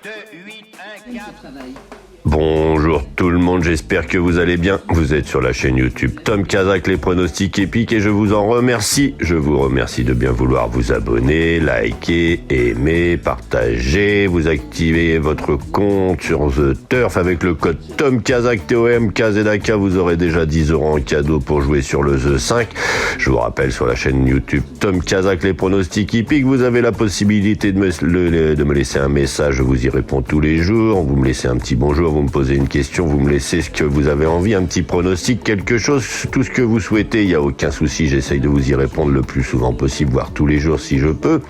2, 8, 1, 4. Bonjour tout le monde, j'espère que vous allez bien. Vous êtes sur la chaîne YouTube Tom Kazak, les pronostics épiques, et je vous en remercie. Je vous remercie de bien vouloir vous abonner, liker, aimer, partager, vous activez votre compte sur The Turf avec le code Tom Kazak, TOMKZAK, vous aurez déjà 10 € en cadeau pour jouer sur le The 5. Je vous rappelle, sur la chaîne YouTube Tom Kazak, les pronostics épiques, vous avez la possibilité de me laisser un message, je vous y réponds tous les jours. Vous me laissez un petit bonjour, vous me posez une question, vous me laissez ce que vous avez envie, un petit pronostic, quelque chose, tout ce que vous souhaitez, il n'y a aucun souci, j'essaye de vous y répondre le plus souvent possible, voire tous les jours si je peux.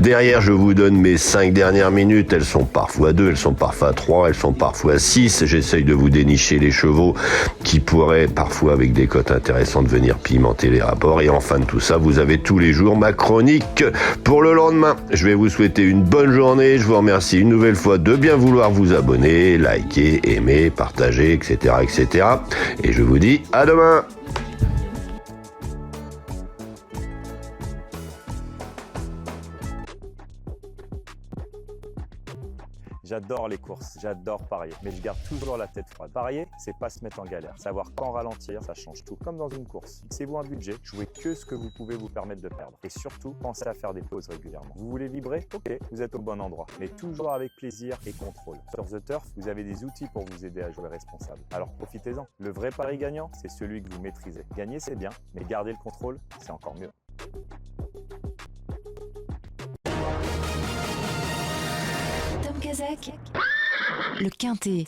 Derrière, je vous donne mes 5 dernières minutes, elles sont parfois 2, elles sont parfois 3, elles sont parfois 6, j'essaye de vous dénicher les chevaux qui pourraient, parfois avec des cotes intéressantes, venir pimenter les rapports, et en fin de tout ça, vous avez tous les jours ma chronique pour le lendemain. Je vais vous souhaiter une bonne journée, je vous remercie une nouvelle fois de bien vouloir vous abonner, liker, aimer, partager, etc., etc. Et je vous dis à demain. J'adore les courses, j'adore parier, mais je garde toujours la tête froide. Parier, c'est pas se mettre en galère. Savoir quand ralentir, ça change tout. Comme dans une course. Fixez-vous un budget, jouez que ce que vous pouvez vous permettre de perdre. Et surtout, pensez à faire des pauses régulièrement. Vous voulez vibrer? Ok, vous êtes au bon endroit. Mais toujours avec plaisir et contrôle. Sur The Turf, vous avez des outils pour vous aider à jouer responsable. Alors profitez-en. Le vrai pari gagnant, c'est celui que vous maîtrisez. Gagner, c'est bien, mais garder le contrôle, c'est encore mieux. Tom Kazak, le Quintet.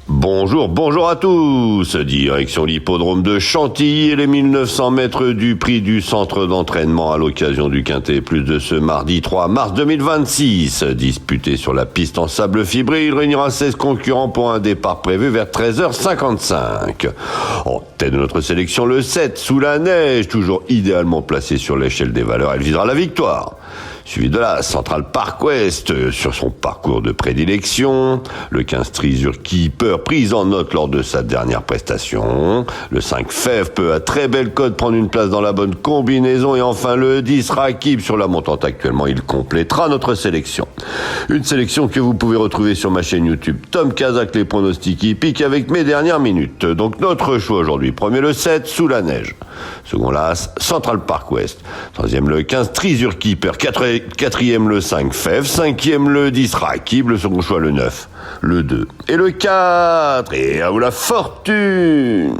Bonjour à tous. Direction l'hippodrome de Chantilly et les 1900 mètres du prix du centre d'entraînement à l'occasion du Quintet Plus de ce mardi 3 mars 2026. Disputé sur la piste en sable fibré, il réunira 16 concurrents pour un départ prévu vers 13h55. En tête de notre sélection, le 7, Sous la neige, toujours idéalement placé sur l'échelle des valeurs, elle visera la victoire. Suivi de la Central Park West sur son parcours de prédilection, le 15 Treasure Keeper prise en note lors de sa dernière prestation, le 5 Fève peut à très belle cote prendre une place dans la bonne combinaison, et enfin le 10 Rakib sur la montante actuellement, il complétera notre sélection. Une sélection que vous pouvez retrouver sur ma chaîne YouTube Tom Kazak, les pronostics hippiques, avec mes dernières minutes. Donc notre choix aujourd'hui: premier le 7 Sous la neige, second l'As Central Park West, troisième le 15 Treasure Keeper, quatrième le 5 Fève, cinquième le 10 Rakib, le second choix le 9, le 2 et le 4. Et à vous la fortune!